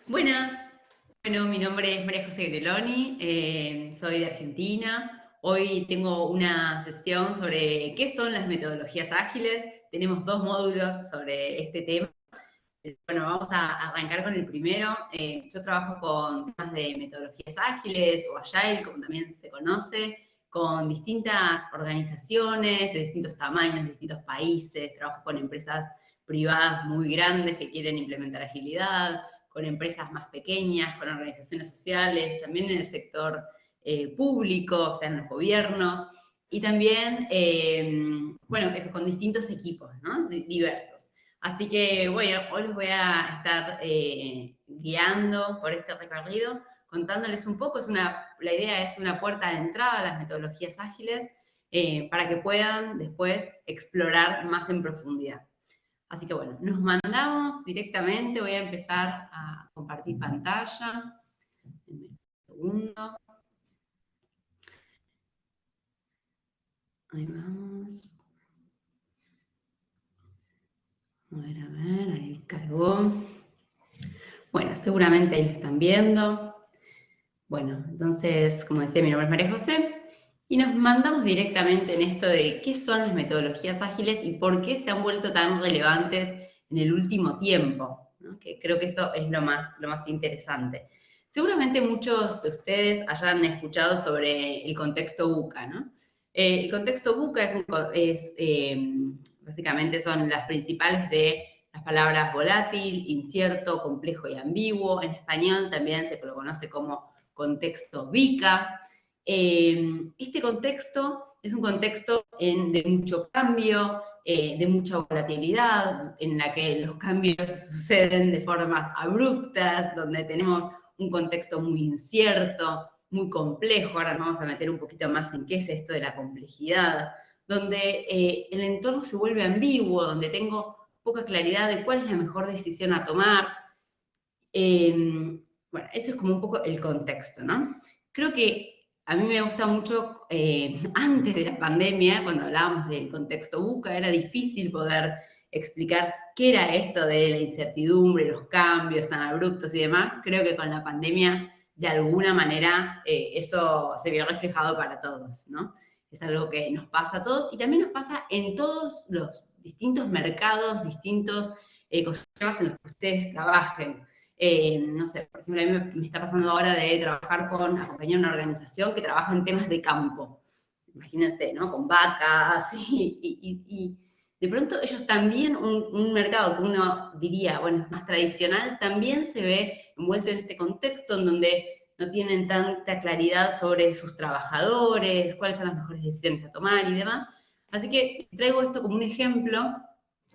Buenas, bueno, mi nombre es María José Greloni, soy de Argentina. Hoy tengo una sesión sobre qué son las metodologías ágiles. Tenemos dos módulos sobre este tema. Bueno, vamos a arrancar con el primero. Yo trabajo con temas de metodologías ágiles o Agile, como también se conoce, con distintas organizaciones de distintos tamaños, de distintos países. Trabajo con empresas privadas muy grandes que quieren implementar agilidad, con empresas más pequeñas, con organizaciones sociales, también en el sector público, o sea, en los gobiernos, y también, bueno, eso, con distintos equipos, ¿no? Diversos. Así que, bueno, hoy les voy a estar guiando por este recorrido, contándoles un poco. La idea es una puerta de entrada a las metodologías ágiles para que puedan después explorar más en profundidad. Así que bueno, nos mandamos directamente. Voy a empezar a compartir pantalla. Un segundo. Ahí vamos. A ver, ahí cargó. Bueno, seguramente ahí lo están viendo. Bueno, entonces, como decía, mi nombre es María José y nos mandamos directamente en esto de qué son las metodologías ágiles y por qué se han vuelto tan relevantes en el último tiempo, ¿no? Que creo que eso es lo más interesante. Seguramente muchos de ustedes hayan escuchado sobre el contexto VUCA, ¿no? El contexto VUCA básicamente son las principales de las palabras volátil, incierto, complejo y ambiguo. En español también se lo conoce como contexto VICA. Este contexto es un contexto de mucho cambio, de mucha volatilidad, en la que los cambios suceden de formas abruptas, donde tenemos un contexto muy incierto, muy complejo. Ahora nos vamos a meter un poquito más en qué es esto de la complejidad, donde el entorno se vuelve ambiguo, donde tengo poca claridad de cuál es la mejor decisión a tomar. Bueno, eso es como un poco el contexto, ¿no? Creo que a mí me gusta mucho, antes de la pandemia, cuando hablábamos del contexto VUCA, era difícil poder explicar qué era esto de la incertidumbre, los cambios tan abruptos y demás. Creo que con la pandemia, de alguna manera, eso se vio reflejado para todos, ¿no? Es algo que nos pasa a todos y también nos pasa en todos los distintos mercados, distintos ecosistemas en los que ustedes trabajen. No sé, por ejemplo, a mí me está pasando ahora de trabajar acompañar una organización que trabaja en temas de campo. Imagínense, ¿no? Con vacas y de pronto ellos también, un mercado que uno diría, bueno, es más tradicional, también se ve envuelto en este contexto en donde no tienen tanta claridad sobre sus trabajadores, cuáles son las mejores decisiones a tomar y demás. Así que traigo esto como un ejemplo,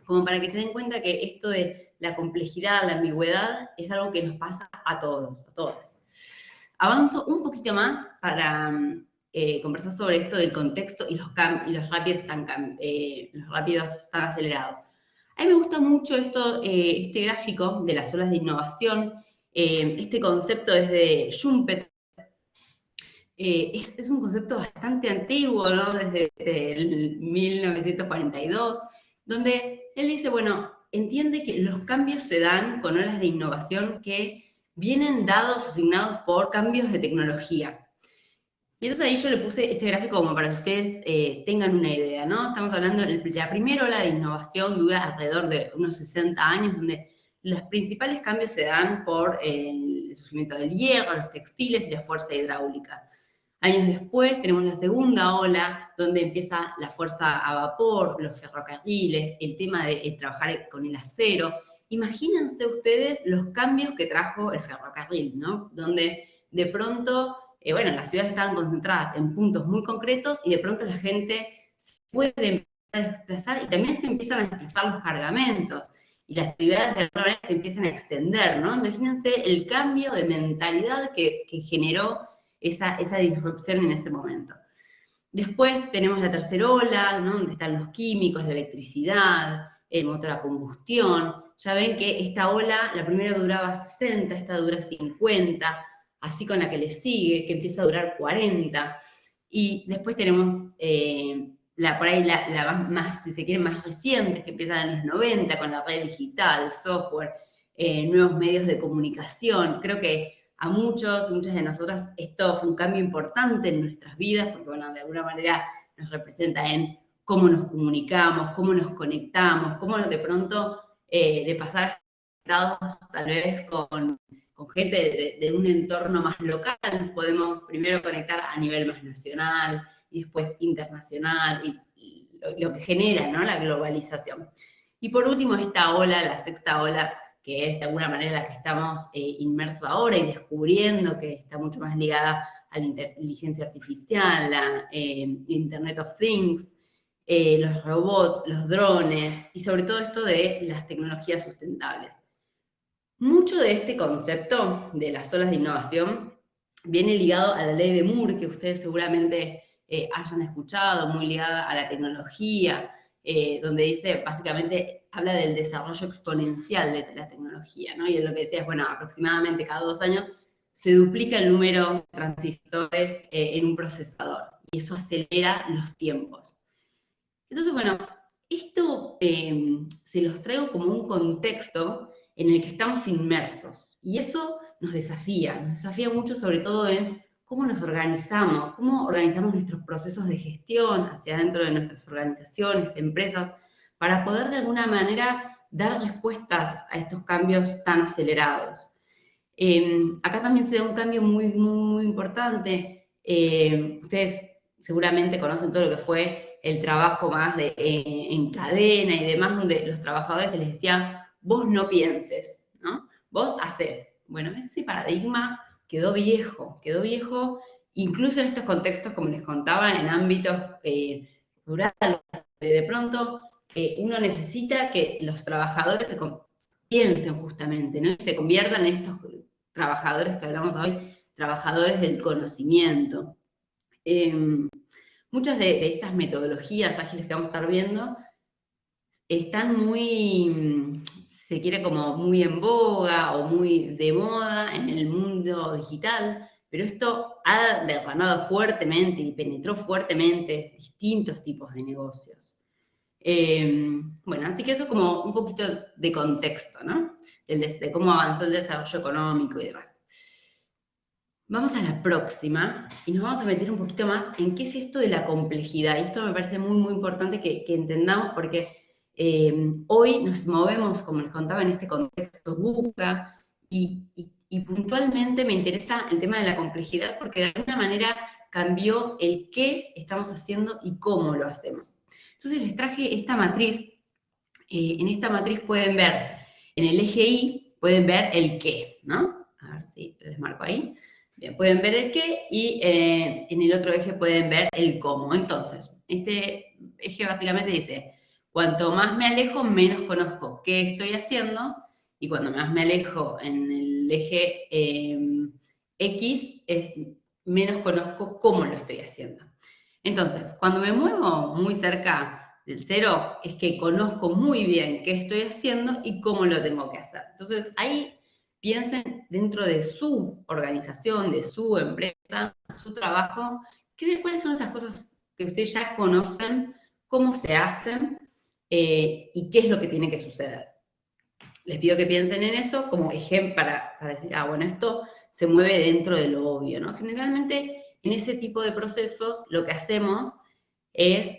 como para que se den cuenta que esto de la complejidad, la ambigüedad, es algo que nos pasa a todos, a todas. Avanzo un poquito más para conversar sobre esto del contexto y los rápidos tan acelerados. A mí me gusta mucho este gráfico de las olas de innovación. Este concepto es de Schumpeter. Es un concepto bastante antiguo, ¿no? Desde el 1942, donde él dice, bueno, entiende que los cambios se dan con olas de innovación que vienen dados o asignados por cambios de tecnología. Y entonces ahí yo le puse este gráfico como para que ustedes tengan una idea, ¿no? Estamos hablando de la primera ola de innovación dura alrededor de unos 60 años, donde los principales cambios se dan por el surgimiento del hierro, los textiles y la fuerza hidráulica. Años después tenemos la segunda ola, donde empieza la fuerza a vapor, los ferrocarriles, el tema de trabajar con el acero. Imagínense ustedes los cambios que trajo el ferrocarril, ¿no? Donde de pronto, bueno, las ciudades estaban concentradas en puntos muy concretos y de pronto la gente se puede empezar a desplazar y también se empiezan a desplazar los cargamentos y las ciudades de alguna manera se empiezan a extender, ¿no? Imagínense el cambio de mentalidad que generó esa disrupción en ese momento. Después tenemos la tercera ola, ¿no? Donde están los químicos, la electricidad, el motor a combustión. Ya ven que esta ola, la primera duraba 60, esta dura 50, así con la que le sigue, que empieza a durar 40. Y después tenemos por ahí la más, si se quiere, más reciente, que empiezan en los 90 con la red digital, software, nuevos medios de comunicación. Creo que a muchas de nosotras esto fue un cambio importante en nuestras vidas, porque bueno, de alguna manera nos representa en cómo nos comunicamos, cómo nos conectamos, cómo de pronto de pasar a tal vez con gente de un entorno más local, nos podemos primero conectar a nivel más nacional y después internacional, y lo que genera, ¿no?, la globalización. Y por último, esta ola, la sexta ola, que es de alguna manera la que estamos inmersos ahora y descubriendo, que está mucho más ligada a la inteligencia artificial, la Internet of Things, los robots, los drones, y sobre todo esto de las tecnologías sustentables. Mucho de este concepto de las olas de innovación viene ligado a la ley de Moore, que ustedes seguramente hayan escuchado, muy ligada a la tecnología, donde dice, básicamente, habla del desarrollo exponencial de la tecnología, ¿no? Y lo que decía es, bueno, aproximadamente cada 2 años se duplica el número de transistores en un procesador, y eso acelera los tiempos. Entonces, bueno, esto se los traigo como un contexto en el que estamos inmersos, y eso nos desafía mucho, sobre todo en cómo nos organizamos, cómo organizamos nuestros procesos de gestión hacia dentro de nuestras organizaciones, empresas, para poder de alguna manera dar respuestas a estos cambios tan acelerados. Acá también se da un cambio muy importante. Ustedes seguramente conocen todo lo que fue el trabajo más en cadena y demás, donde los trabajadores se les decía, vos no pienses, ¿no? Vos hacés. Bueno, ese paradigma quedó viejo, incluso en estos contextos, como les contaba, en ámbitos rurales, de pronto uno necesita que los trabajadores piensen justamente, ¿no? Y se conviertan en estos trabajadores que hablamos hoy, trabajadores del conocimiento. Muchas de estas metodologías ágiles que vamos a estar viendo están muy, se quiere como muy en boga o muy de moda en el mundo digital, pero esto ha derramado fuertemente y penetró fuertemente distintos tipos de negocios. Bueno, así que eso es como un poquito de contexto, ¿no? De cómo avanzó el desarrollo económico y demás. Vamos a la próxima y nos vamos a meter un poquito más en qué es esto de la complejidad. Y esto me parece muy importante que entendamos, porque hoy nos movemos, como les contaba, en este contexto VUCA, y puntualmente me interesa el tema de la complejidad porque de alguna manera cambió el qué estamos haciendo y cómo lo hacemos. Entonces les traje esta matriz. En esta matriz pueden ver, en el eje Y, pueden ver el qué, ¿no? A ver si les marco ahí. Bien, pueden ver el qué y en el otro eje pueden ver el cómo. Entonces, este eje básicamente dice, cuanto más me alejo, menos conozco qué estoy haciendo, y cuando más me alejo en el eje X, menos conozco cómo lo estoy haciendo. Entonces, cuando me muevo muy cerca del 0, es que conozco muy bien qué estoy haciendo y cómo lo tengo que hacer. Entonces, ahí piensen dentro de su organización, de su empresa, su trabajo, cuáles son esas cosas que ustedes ya conocen, cómo se hacen y qué es lo que tiene que suceder. Les pido que piensen en eso como ejemplo para decir, bueno, esto se mueve dentro de lo obvio, ¿no? Generalmente en ese tipo de procesos lo que hacemos es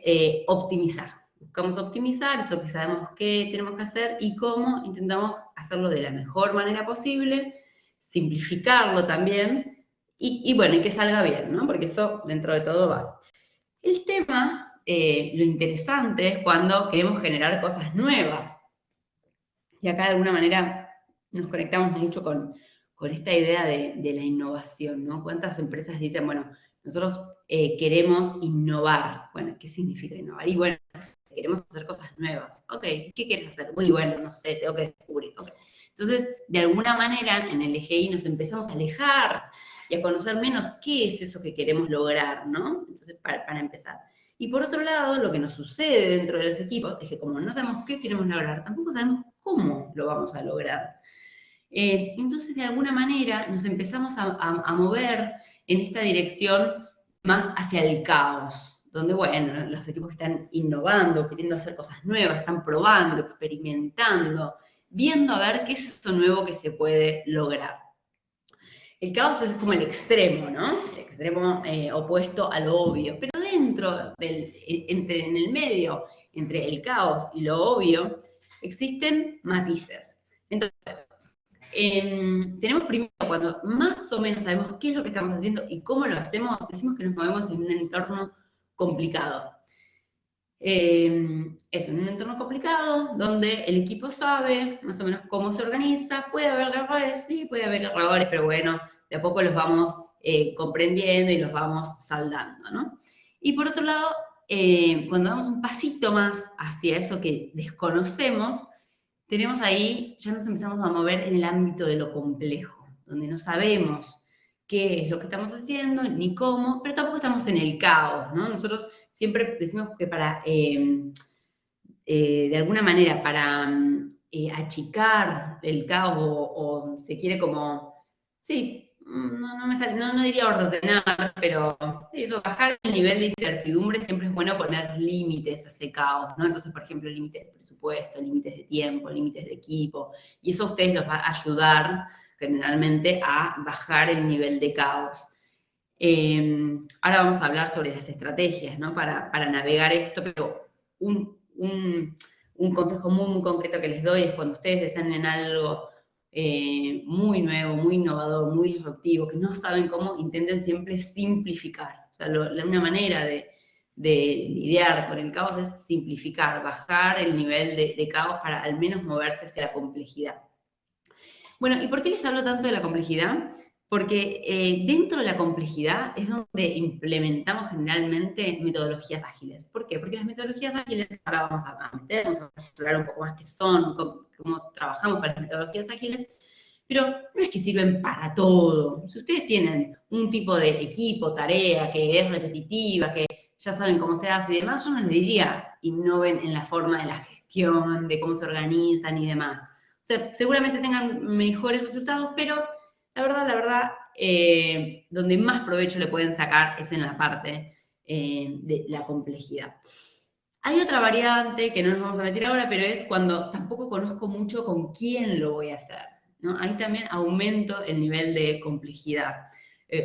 optimizar. Buscamos optimizar eso que sabemos que tenemos que hacer y cómo intentamos hacerlo de la mejor manera posible, simplificarlo también y bueno, y que salga bien, ¿no? Porque eso dentro de todo va. El tema, lo interesante es cuando queremos generar cosas nuevas. Y acá de alguna manera nos conectamos mucho con esta idea de la innovación, ¿no? ¿Cuántas empresas dicen, bueno, nosotros queremos innovar? Bueno, ¿qué significa innovar? Y bueno, queremos hacer cosas nuevas. Ok, ¿qué quieres hacer? Muy bueno, no sé, tengo que descubrir. Okay. Entonces, de alguna manera, en el eje Y nos empezamos a alejar y a conocer menos qué es eso que queremos lograr, ¿no? Entonces, para empezar. Y por otro lado, lo que nos sucede dentro de los equipos es que como no sabemos qué queremos lograr, tampoco sabemos cómo lo vamos a lograr. Entonces, de alguna manera, nos empezamos a mover en esta dirección más hacia el caos, donde, bueno, los equipos están innovando, queriendo hacer cosas nuevas, están probando, experimentando, viendo a ver qué es eso nuevo que se puede lograr. El caos es como el extremo, ¿no? El extremo opuesto a lo obvio. Pero dentro en el medio, entre el caos y lo obvio, existen matices. Entonces, tenemos primero, cuando más o menos sabemos qué es lo que estamos haciendo y cómo lo hacemos, decimos que nos movemos en un entorno complicado. Es un entorno complicado donde el equipo sabe más o menos cómo se organiza. Puede haber errores, sí, puede haber errores, pero bueno, de a poco los vamos comprendiendo y los vamos saldando, ¿no? Y por otro lado, cuando damos un pasito más hacia eso que desconocemos, tenemos ahí, ya nos empezamos a mover en el ámbito de lo complejo, donde no sabemos qué es lo que estamos haciendo, ni cómo, pero tampoco estamos en el caos, ¿no? Nosotros siempre decimos que para, de alguna manera, para achicar el caos o se quiere como, sí, no diría ordenar, pero sí, eso, bajar el nivel de incertidumbre, siempre es bueno poner límites a ese caos, ¿no? Entonces, por ejemplo, límites de presupuesto, límites de tiempo, límites de equipo, y eso a ustedes los va a ayudar generalmente a bajar el nivel de caos. Ahora vamos a hablar sobre las estrategias, ¿no? Para navegar esto, pero un consejo muy concreto que les doy es cuando ustedes están en algo muy nuevo, muy innovador, muy disruptivo, que no saben cómo, intenten siempre simplificar. O sea, una manera de lidiar con el caos es simplificar, bajar el nivel de caos para al menos moverse hacia la complejidad. Bueno, ¿y por qué les hablo tanto de la complejidad? Porque dentro de la complejidad es donde implementamos generalmente metodologías ágiles. ¿Por qué? Porque las metodologías ágiles, ahora vamos a meternos, a explorar un poco más qué son, cómo trabajamos con las metodologías ágiles, pero no es que sirven para todo. Si ustedes tienen un tipo de equipo, tarea que es repetitiva, que ya saben cómo se hace y demás, yo no les diría innoven en la forma de la gestión, de cómo se organizan y demás. O sea, seguramente tengan mejores resultados, pero la verdad, donde más provecho le pueden sacar es en la parte de la complejidad. Hay otra variante que no nos vamos a meter ahora, pero es cuando tampoco conozco mucho con quién lo voy a hacer, ¿no? Ahí también aumento el nivel de complejidad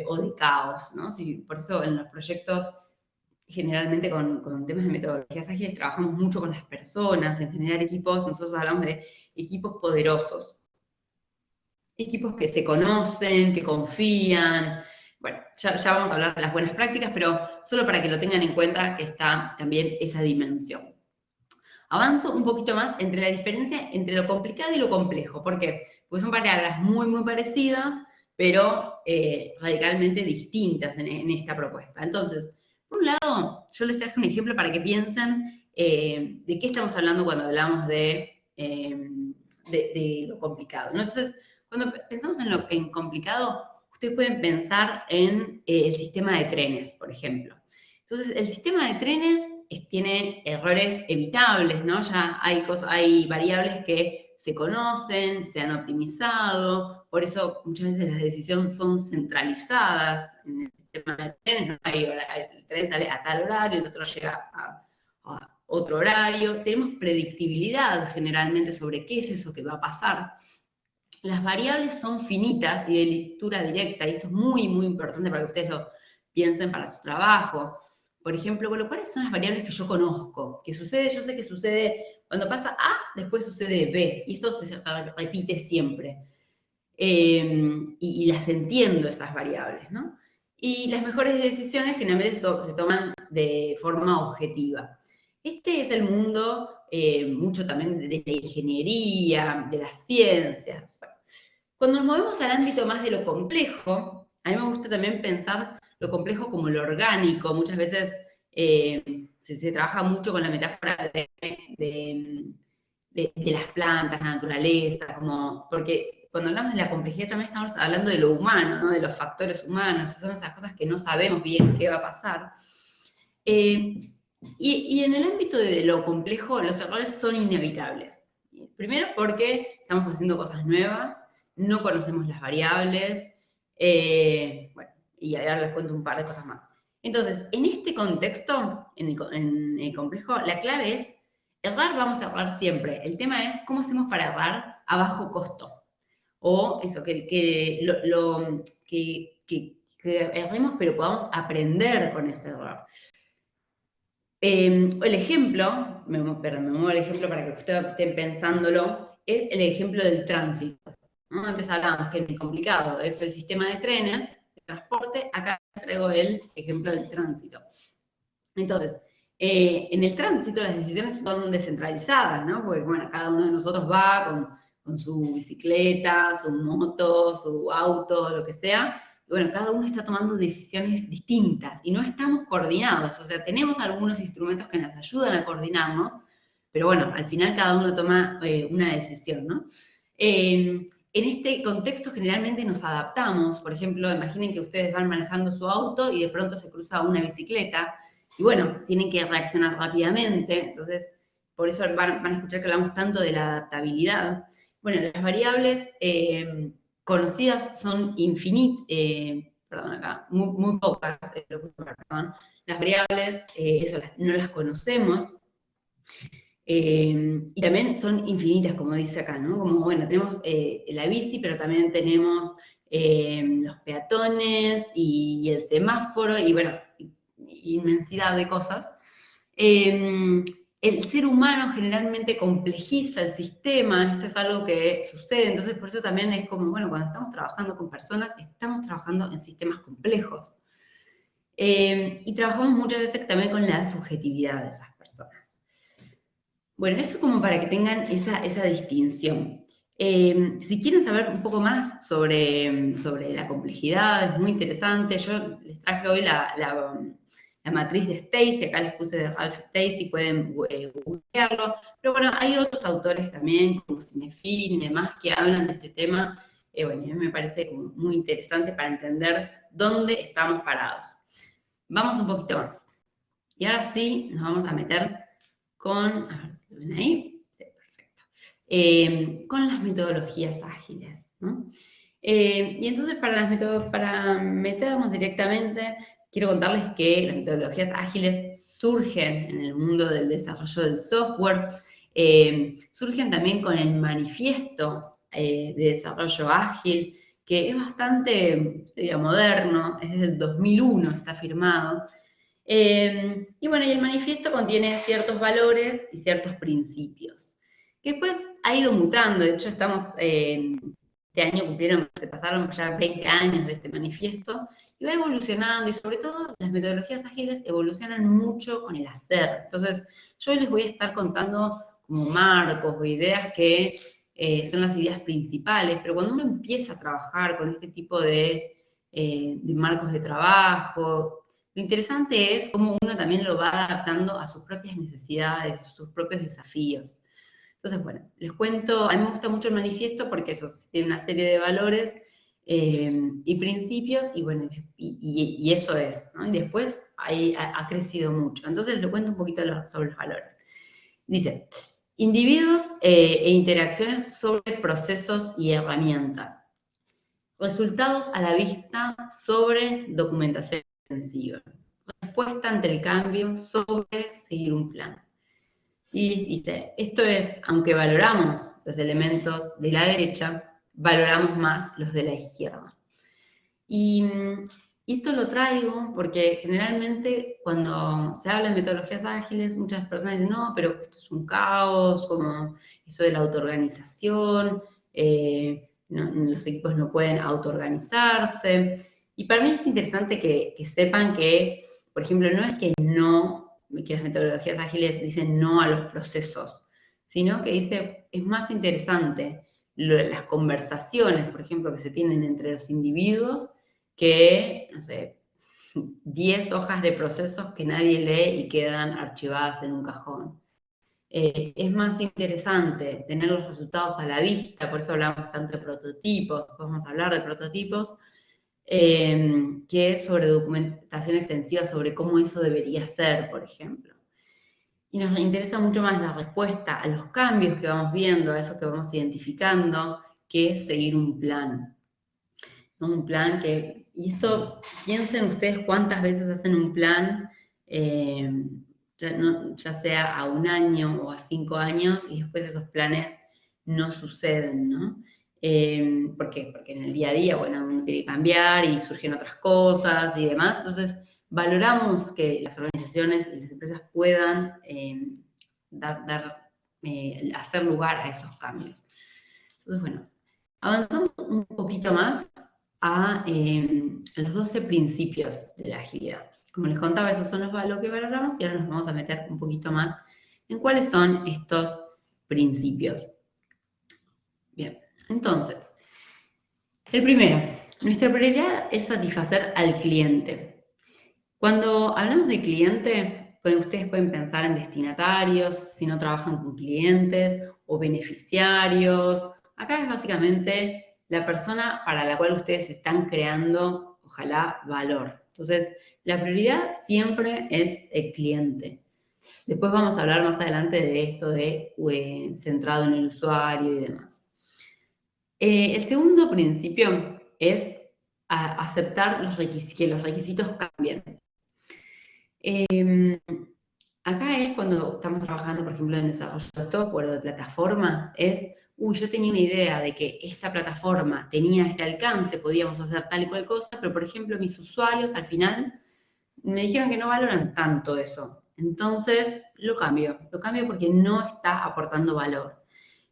o de caos, ¿no? Por eso en los proyectos, generalmente con temas de metodologías ágiles, trabajamos mucho con las personas, en generar equipos, nosotros hablamos de equipos poderosos, equipos que se conocen, que confían. Bueno, ya vamos a hablar de las buenas prácticas, pero solo para que lo tengan en cuenta que está también esa dimensión. Avanzo un poquito más entre la diferencia entre lo complicado y lo complejo. ¿Por qué? Porque son palabras muy parecidas, pero radicalmente distintas en esta propuesta. Entonces, por un lado, yo les traje un ejemplo para que piensen de qué estamos hablando cuando hablamos de lo complicado, ¿no? Entonces, cuando pensamos en complicado, ustedes pueden pensar en el sistema de trenes, por ejemplo. Entonces, el sistema de trenes tiene errores evitables, ¿no? Ya hay variables que se conocen, se han optimizado, por eso muchas veces las decisiones son centralizadas en el sistema de trenes, ¿no? El tren sale a tal horario, el otro llega a otro horario, tenemos predictibilidad generalmente sobre qué es eso que va a pasar. Las variables son finitas y de lectura directa, y esto es muy importante para que ustedes lo piensen para su trabajo. Por ejemplo, bueno, ¿cuáles son las variables que yo conozco? Que sucede, yo sé que sucede, cuando pasa A, después sucede B, y esto se repite siempre. Y las entiendo, esas variables, ¿no? Y las mejores decisiones generalmente se toman de forma objetiva. Este es el mundo, mucho también de la ingeniería, de las ciencias. Bueno, cuando nos movemos al ámbito más de lo complejo, a mí me gusta también pensar lo complejo como lo orgánico. Muchas veces se trabaja mucho con la metáfora de las plantas, la naturaleza, porque cuando hablamos de la complejidad también estamos hablando de lo humano, ¿no? De los factores humanos, son esas cosas que no sabemos bien qué va a pasar. Y en el ámbito de lo complejo, los errores son inevitables. Primero porque estamos haciendo cosas nuevas, no conocemos las variables, bueno, y ahora les cuento un par de cosas más. Entonces, en este contexto, en el complejo, la clave es errar, vamos a errar siempre. El tema es cómo hacemos para errar a bajo costo. O eso, que erremos, pero podamos aprender con ese error. El ejemplo, me muevo el ejemplo para que ustedes estén pensándolo, es el ejemplo del tránsito, ¿no? Antes hablábamos que el complicado es el sistema de trenes, de transporte, acá traigo el ejemplo del tránsito. Entonces, en el tránsito las decisiones son descentralizadas, ¿no? Porque, bueno, cada uno de nosotros va con su bicicleta, su moto, su auto, lo que sea, y bueno, cada uno está tomando decisiones distintas y no estamos coordinados, o sea, tenemos algunos instrumentos que nos ayudan a coordinarnos, pero bueno, al final cada uno toma una decisión, ¿no? En este contexto generalmente nos adaptamos, por ejemplo, imaginen que ustedes van manejando su auto y de pronto se cruza una bicicleta, y bueno, tienen que reaccionar rápidamente, entonces por eso van a escuchar que hablamos tanto de la adaptabilidad. Bueno, las variables conocidas son perdón, acá, muy pocas, perdón. Las variables, eso no las conocemos, y también son infinitas, como dice acá, ¿no? Como, bueno, tenemos la bici, pero también tenemos los peatones y el semáforo, y bueno, inmensidad de cosas. El ser humano generalmente complejiza el sistema, esto es algo que sucede, entonces por eso también es como, bueno, cuando estamos trabajando con personas, estamos trabajando en sistemas complejos. Y trabajamos muchas veces también con la subjetividad de esas personas. Bueno, eso como para que tengan esa distinción. Si quieren saber un poco más sobre la complejidad, es muy interesante. Yo les traje hoy la matriz de Stacey, acá les puse de Ralph Stacey, pueden googlearlo. Pero bueno, hay otros autores también, como Cinefil y demás, que hablan de este tema. Bueno, a mí me parece como muy interesante para entender dónde estamos parados. Vamos un poquito más. Y ahora sí, nos vamos a meter con, a ver si lo ven ahí, sí, perfecto, con las metodologías ágiles, ¿no? Y entonces para meternos directamente, quiero contarles que las metodologías ágiles surgen en el mundo del desarrollo del software, surgen también con el manifiesto de desarrollo ágil, que es bastante moderno, es del 2001, está firmado. Y bueno, y el manifiesto contiene ciertos valores y ciertos principios, que después ha ido mutando. De hecho, este año se pasaron ya 20 años de este manifiesto, y va evolucionando, y sobre todo las metodologías ágiles evolucionan mucho con el hacer. Entonces, yo hoy les voy a estar contando como marcos o ideas que son las ideas principales, pero cuando uno empieza a trabajar con este tipo de marcos de trabajo, lo interesante es cómo uno también lo va adaptando a sus propias necesidades, a sus propios desafíos. Entonces, bueno, les cuento, a mí me gusta mucho el manifiesto porque eso tiene una serie de valores y principios, y bueno, y eso es, ¿no? Y después ha crecido mucho. Entonces les cuento un poquito sobre los valores. Dice, individuos e interacciones sobre procesos y herramientas. Resultados a la vista sobre documentación extensiva. Respuesta ante el cambio sobre seguir un plan. Y dice, esto es, aunque valoramos los elementos de la derecha, valoramos más los de la izquierda. Y esto lo traigo porque generalmente cuando se habla de metodologías ágiles, muchas personas dicen, no, pero esto es un caos, como eso de la autoorganización, los equipos no pueden autoorganizarse. Y para mí es interesante que sepan que, por ejemplo, no es que las metodologías ágiles dicen no a los procesos, sino que dice, es más interesante las conversaciones, por ejemplo, que se tienen entre los individuos, que, no sé, 10 hojas de procesos que nadie lee y quedan archivadas en un cajón. Es más interesante tener los resultados a la vista, por eso hablamos tanto de prototipos, podemos hablar de prototipos, que sobre documentación extensiva, sobre cómo eso debería ser, por ejemplo. Y nos interesa mucho más la respuesta a los cambios que vamos viendo, a eso que vamos identificando, que seguir un plan. Un plan que, y esto, piensen ustedes cuántas veces hacen un plan, ya sea a 1 año o a 5 años, y después esos planes no suceden, ¿no? ¿Por qué? Porque en el día a día, bueno, uno tiene que cambiar y surgen otras cosas y demás. Entonces, valoramos que las organizaciones y las empresas puedan hacer lugar a esos cambios. Entonces, bueno, avanzamos un poquito más a los 12 principios de la agilidad. Como les contaba, esos son lo que valoramos y ahora nos vamos a meter un poquito más en cuáles son estos principios. Bien, entonces, el primero, nuestra prioridad es satisfacer al cliente. Cuando hablamos de cliente, ustedes pueden pensar en destinatarios, si no trabajan con clientes, o beneficiarios. Acá es básicamente la persona para la cual ustedes están creando, ojalá, valor. Entonces, la prioridad siempre es el cliente. Después vamos a hablar más adelante de esto de centrado en el usuario y demás. El segundo principio es aceptar que los requisitos cambien. Acá es cuando estamos trabajando, por ejemplo, en desarrollo de software o de plataformas, yo tenía una idea de que esta plataforma tenía este alcance, podíamos hacer tal y cual cosa, pero por ejemplo mis usuarios al final me dijeron que no valoran tanto eso. Entonces lo cambio porque no está aportando valor.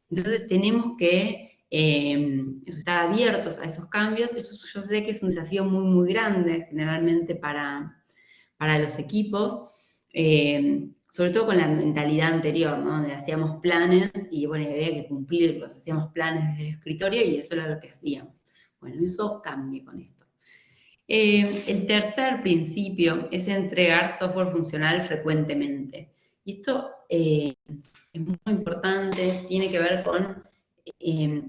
Entonces tenemos que estar abiertos a esos cambios. Eso yo sé que es un desafío muy, muy grande generalmente para los equipos, sobre todo con la mentalidad anterior, ¿no? Donde hacíamos planes y bueno, había que cumplirlos, hacíamos planes desde el escritorio y eso era lo que hacíamos. Bueno, eso cambia con esto. El tercer principio es entregar software funcional frecuentemente. Y esto es muy importante, tiene que ver con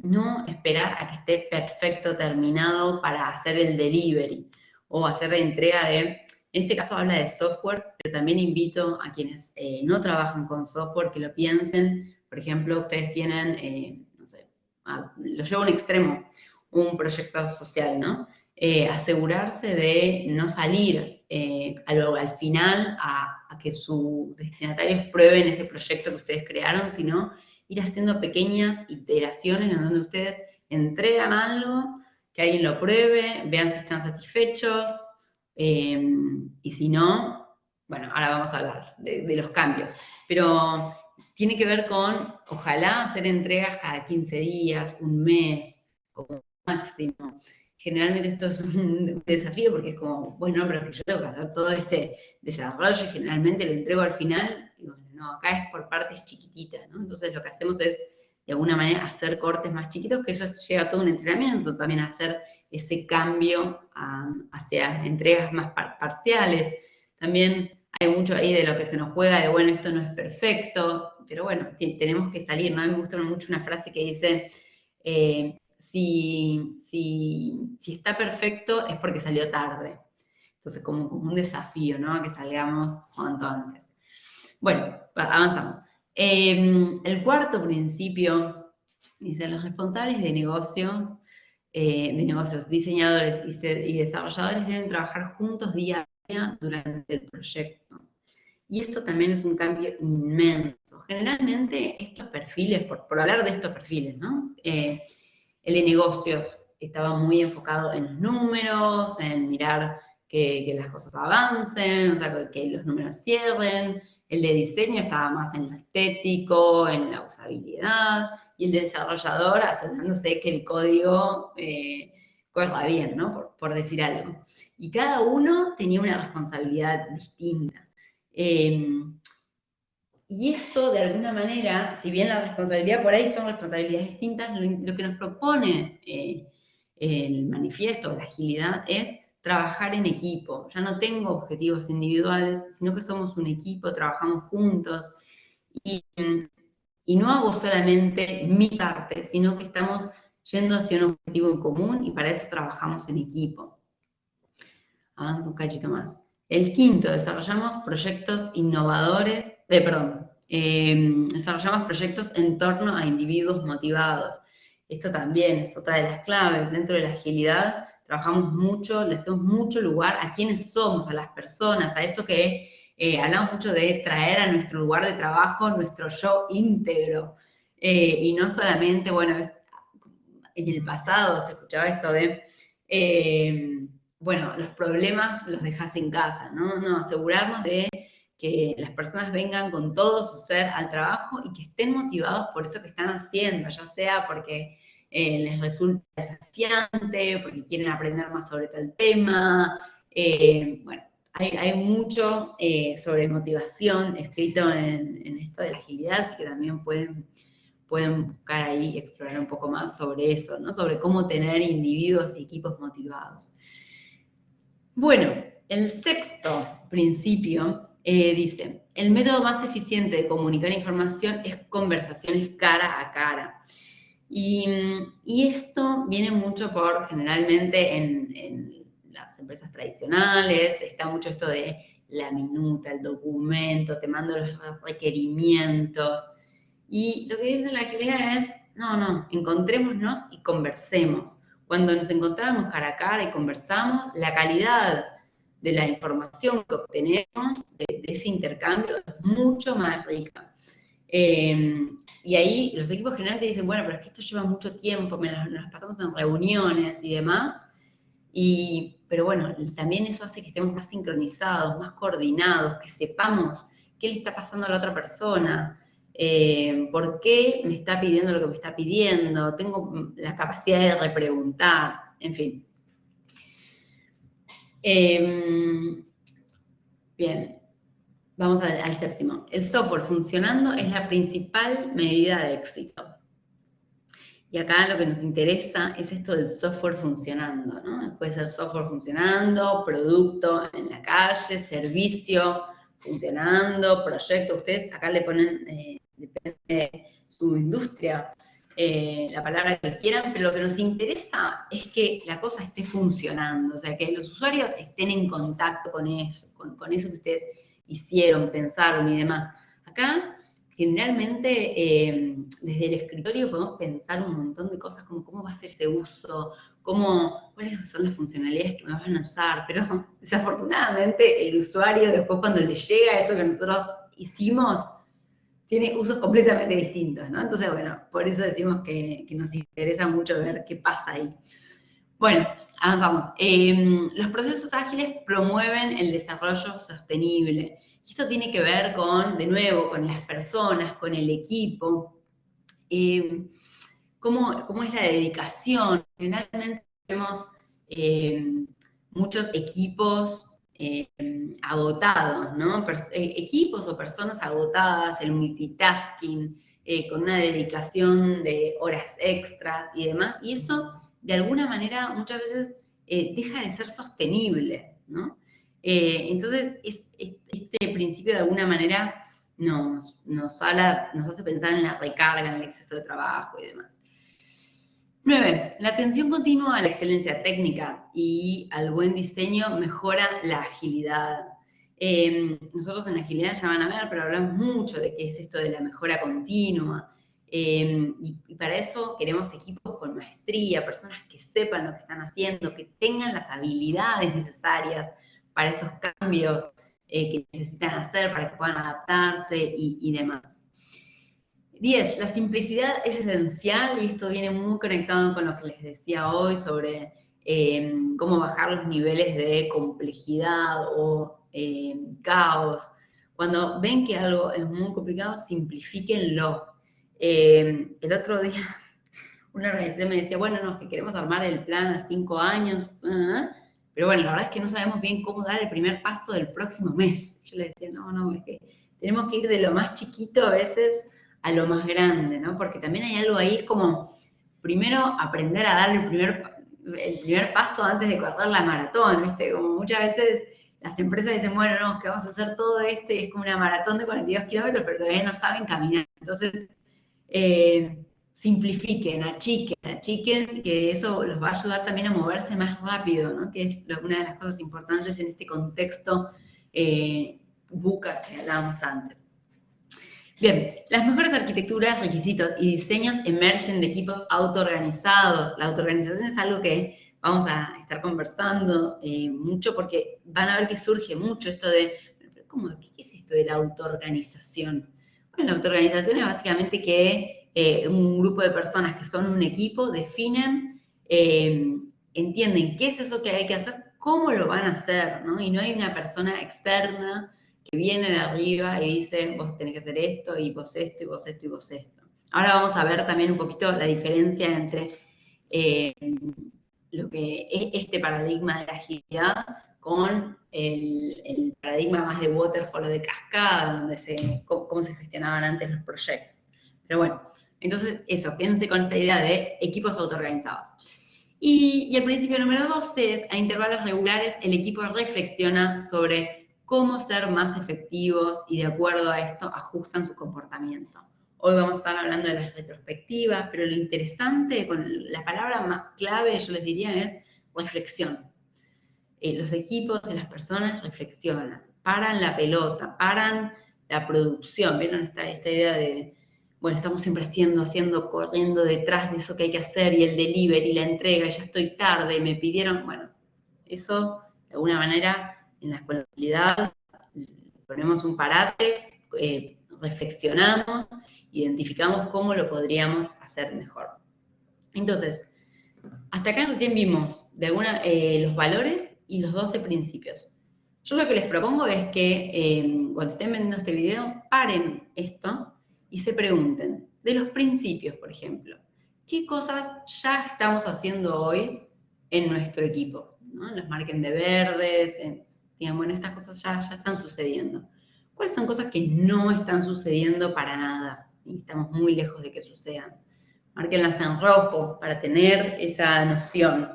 no esperar a que esté perfecto, terminado para hacer el delivery o hacer la entrega de, en este caso habla de software, pero también invito a quienes no trabajan con software que lo piensen. Por ejemplo, ustedes tienen, no sé, lo llevo a un extremo, un proyecto social, ¿no? Asegurarse de no salir al final a que sus destinatarios prueben ese proyecto que ustedes crearon, sino ir haciendo pequeñas iteraciones en donde ustedes entregan algo, que alguien lo pruebe, vean si están satisfechos, y si no, bueno, ahora vamos a hablar de los cambios, pero tiene que ver con, ojalá, hacer entregas cada 15 días, un mes, como máximo. Generalmente esto es un desafío porque es como, bueno, pero yo tengo que hacer todo este desarrollo y generalmente lo entrego al final. Y bueno, no, acá es por partes chiquititas, ¿no? Entonces lo que hacemos es, de alguna manera, hacer cortes más chiquitos, que eso lleva todo un entrenamiento, también a hacer ese cambio hacia entregas más parciales. También hay mucho ahí de lo que se nos juega de, bueno, esto no es perfecto, pero bueno, tenemos que salir, ¿no? A mí me gusta mucho una frase que dice, si está perfecto es porque salió tarde. Entonces, como un desafío, ¿no? Que salgamos cuanto antes. Bueno, avanzamos. El cuarto principio dice, los responsables de negocios, diseñadores y desarrolladores deben trabajar juntos día a día durante el proyecto. Y esto también es un cambio inmenso. Generalmente estos perfiles, por hablar de estos perfiles, ¿no? El de negocios estaba muy enfocado en los números, en mirar que las cosas avancen, o sea, que los números cierren. El de diseño estaba más en lo estético, en la usabilidad, y el de desarrollador asegurándose que el código corra bien, ¿no? Por decir algo. Y cada uno tenía una responsabilidad distinta. Y eso, de alguna manera, si bien la responsabilidad por ahí son responsabilidades distintas, lo que nos propone el manifiesto, la agilidad, es trabajar en equipo. Ya no tengo objetivos individuales, sino que somos un equipo, trabajamos juntos. Y no hago solamente mi parte, sino que estamos yendo hacia un objetivo en común y para eso trabajamos en equipo. Avanza un cachito más. El quinto, desarrollamos proyectos innovadores, desarrollamos proyectos en torno a individuos motivados. Esto también es otra de las claves. Dentro de la agilidad trabajamos mucho, le hacemos mucho lugar a quiénes somos, a las personas, a eso que hablamos mucho de traer a nuestro lugar de trabajo nuestro yo íntegro. Y no solamente, bueno, en el pasado se escuchaba esto de, bueno, los problemas los dejas en casa, ¿no? No, asegurarnos de que las personas vengan con todo su ser al trabajo y que estén motivados por eso que están haciendo, ya sea porque les resulta desafiante, porque quieren aprender más sobre tal tema. Bueno, hay mucho sobre motivación escrito en esto de la agilidad, así que también pueden buscar ahí, explorar un poco más sobre eso, ¿no? Sobre cómo tener individuos y equipos motivados. Bueno, el sexto principio dice, el método más eficiente de comunicar información es conversaciones cara a cara. Y esto viene mucho por, generalmente, en las empresas tradicionales, está mucho esto de la minuta, el documento, te mando los requerimientos. Y lo que dice la agilidad es, no, encontrémonos y conversemos. Cuando nos encontramos cara a cara y conversamos, la calidad de la información que obtenemos de ese intercambio es mucho más rica. Y ahí los equipos generales te dicen, bueno, pero es que esto lleva mucho tiempo, nos pasamos en reuniones y demás, pero bueno, también eso hace que estemos más sincronizados, más coordinados, que sepamos qué le está pasando a la otra persona, por qué me está pidiendo lo que me está pidiendo, tengo la capacidad de repreguntar, en fin. Bien, vamos al séptimo. El software funcionando es la principal medida de éxito. Y acá lo que nos interesa es esto del software funcionando, ¿no? Puede ser software funcionando, producto en la calle, servicio funcionando, proyecto. Ustedes acá le ponen, depende de su industria, la palabra que quieran, pero lo que nos interesa es que la cosa esté funcionando, o sea, que los usuarios estén en contacto con eso, con eso que ustedes hicieron, pensaron y demás. Acá generalmente desde el escritorio podemos pensar un montón de cosas como cómo va a ser ese uso, cuáles son las funcionalidades que me van a usar, pero desafortunadamente el usuario después cuando le llega eso que nosotros hicimos, tiene usos completamente distintos, ¿no? Entonces, bueno, por eso decimos que nos interesa mucho ver qué pasa ahí. Bueno, avanzamos. Los procesos ágiles promueven el desarrollo sostenible. Y esto tiene que ver con, de nuevo, con las personas, con el equipo. ¿Cómo es la dedicación? Generalmente vemos muchos equipos agotados, ¿no? Equipos o personas agotadas, el multitasking, con una dedicación de horas extras y demás. Y eso, de alguna manera, muchas veces deja de ser sostenible, ¿no? Entonces, este principio de alguna manera nos hace pensar en la recarga, en el exceso de trabajo y demás. 9. La atención continua a la excelencia técnica y al buen diseño mejora la agilidad. Nosotros en agilidad ya van a ver, pero hablamos mucho de qué es esto de la mejora continua. Y para eso queremos equipos con maestría, personas que sepan lo que están haciendo, que tengan las habilidades necesarias para esos cambios que necesitan hacer, para que puedan adaptarse y demás. 10. La simplicidad es esencial y esto viene muy conectado con lo que les decía hoy sobre cómo bajar los niveles de complejidad o caos. Cuando ven que algo es muy complicado, simplifíquenlo. El otro día una organización me decía, bueno, no, es que queremos armar el plan a 5 años, pero bueno, la verdad es que no sabemos bien cómo dar el primer paso del próximo mes. Yo le decía, no, es que tenemos que ir de lo más chiquito a veces a lo más grande, ¿no? Porque también hay algo ahí, es como, primero aprender a dar el primer paso antes de correr la maratón, ¿viste? Como muchas veces las empresas dicen, bueno, no, que vamos a hacer todo esto y es como una maratón de 42 kilómetros, pero todavía no saben caminar. Entonces, simplifiquen, achiquen, que eso los va a ayudar también a moverse más rápido, ¿no? Que es una de las cosas importantes en este contexto VUCA que hablábamos antes. Bien, las mejores arquitecturas, requisitos y diseños emergen de equipos autoorganizados. La autoorganización es algo que vamos a estar conversando mucho porque van a ver que surge mucho esto de, ¿qué es esto de la autoorganización? Bueno, la autoorganización es básicamente que un grupo de personas que son un equipo, definen, entienden qué es eso que hay que hacer, cómo lo van a hacer, ¿no? Y no hay una persona externa que viene de arriba y dice, vos tenés que hacer esto, y vos esto, y vos esto, y vos esto. Ahora vamos a ver también un poquito la diferencia entre lo que es este paradigma de la agilidad con el paradigma más de waterfall o de cascada, donde cómo se gestionaban antes los proyectos. Pero bueno, entonces eso, quédense con esta idea de equipos autoorganizados. Y el principio número 2 es, a intervalos regulares, el equipo reflexiona sobre cómo ser más efectivos y de acuerdo a esto ajustan su comportamiento. Hoy vamos a estar hablando de las retrospectivas, pero lo interesante, con la palabra más clave, yo les diría, es reflexión. Los equipos y las personas reflexionan, paran la pelota, paran la producción. ¿Vieron esta idea de, bueno, estamos siempre haciendo, corriendo detrás de eso que hay que hacer, y el delivery, la entrega, y ya estoy tarde, me pidieron, bueno, eso de alguna manera en la escolaridad ponemos un parate, reflexionamos, identificamos cómo lo podríamos hacer mejor. Entonces, hasta acá recién vimos los valores y los 12 principios. Yo lo que les propongo es que cuando estén viendo este video, paren esto y se pregunten, de los principios, por ejemplo, ¿qué cosas ya estamos haciendo hoy en nuestro equipo? ¿No? Los marquen de verdes, digan, bueno, estas cosas ya están sucediendo. ¿Cuáles son cosas que no están sucediendo para nada? Y estamos muy lejos de que sucedan. Márquenlas en rojo para tener esa noción.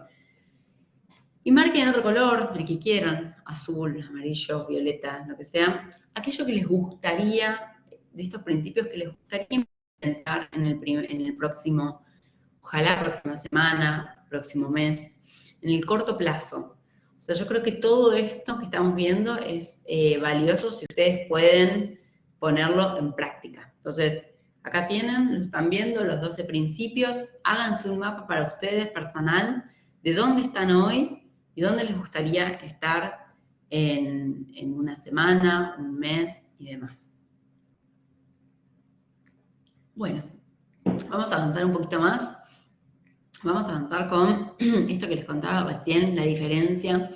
Y marquen en otro color, el que quieran, azul, amarillo, violeta, lo que sea, aquello que les gustaría, de estos principios que les gustaría implementar en el próximo, ojalá próxima semana, próximo mes, en el corto plazo. O sea, yo creo que todo esto que estamos viendo es valioso si ustedes pueden ponerlo en práctica. Entonces, acá tienen, lo están viendo, los 12 principios. Háganse un mapa para ustedes personal de dónde están hoy y dónde les gustaría estar en una semana, un mes y demás. Bueno, vamos a avanzar un poquito más. Vamos a avanzar con esto que les contaba recién, la diferencia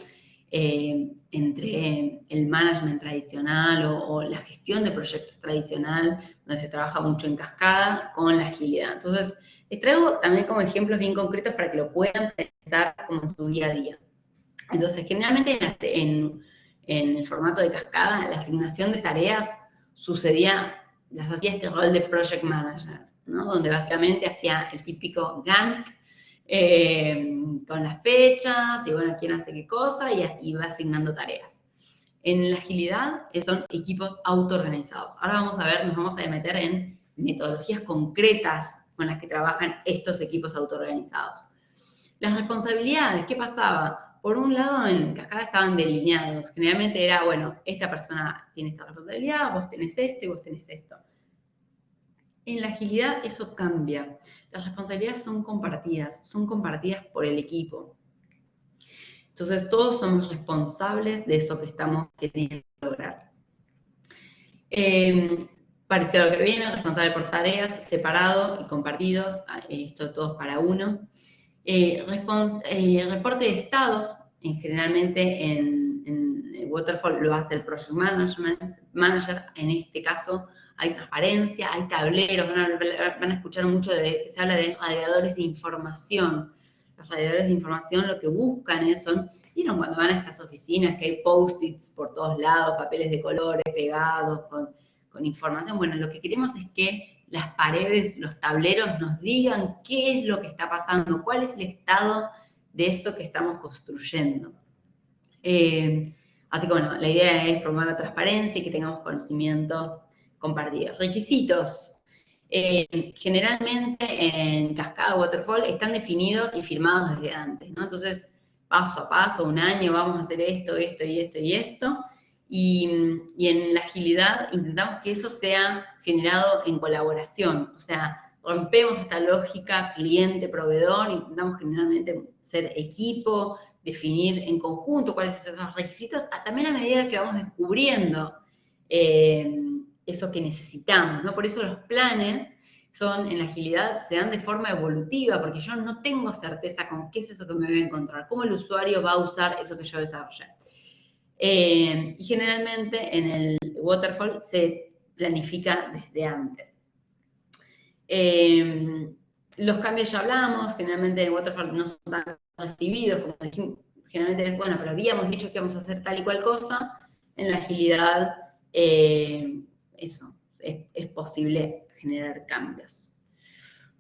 entre el management tradicional o la gestión de proyectos tradicional, donde se trabaja mucho en cascada, con la agilidad. Entonces, les traigo también como ejemplos bien concretos para que lo puedan pensar como en su día a día. Entonces, generalmente en el formato de cascada, la asignación de tareas las hacía este rol de project manager, ¿no? Donde básicamente hacía el típico Gantt, con las fechas, y bueno, quién hace qué cosa, y va asignando tareas. En la agilidad son equipos autoorganizados. Ahora nos vamos a meter en metodologías concretas con las que trabajan estos equipos autoorganizados. Las responsabilidades, ¿qué pasaba? Por un lado, en cascada estaban delineados. Generalmente era, bueno, esta persona tiene esta responsabilidad, vos tenés esto y vos tenés esto. En la agilidad eso cambia. Las responsabilidades son compartidas por el equipo. Entonces, todos somos responsables de eso que estamos queriendo lograr. Parecido a lo que viene, responsable por tareas, separado y compartidos, esto todos para uno. Reporte de estados, generalmente en Waterfall lo hace el Project Manager, en este caso hay transparencia, hay tableros, van a escuchar mucho que se habla de radiadores de información. Los radiadores de información lo que buscan ¿vieron cuando van a estas oficinas que hay post-its por todos lados, papeles de colores pegados con información? Bueno, lo que queremos es que las paredes, los tableros nos digan qué es lo que está pasando, cuál es el estado de esto que estamos construyendo. Así que bueno, la idea es promover la transparencia y que tengamos conocimientos compartidos. Requisitos. Generalmente en Cascada Waterfall están definidos y firmados desde antes, ¿no? Entonces, paso a paso, un año, vamos a hacer esto, esto y esto y esto. Y en la agilidad intentamos que eso sea generado en colaboración, o sea, rompemos esta lógica cliente-proveedor, intentamos generalmente ser equipo, definir en conjunto cuáles son esos requisitos, también a medida que vamos descubriendo eso que necesitamos, ¿no? Por eso los planes son en la agilidad, se dan de forma evolutiva, porque yo no tengo certeza con qué es eso que me voy a encontrar, cómo el usuario va a usar eso que yo desarrollé. Y generalmente en el waterfall se planifica desde antes. Los cambios ya hablamos, generalmente en waterfall no son tan recibidos, como dijimos, generalmente es, bueno, pero habíamos dicho que íbamos a hacer tal y cual cosa. En la agilidad, eso, es posible generar cambios.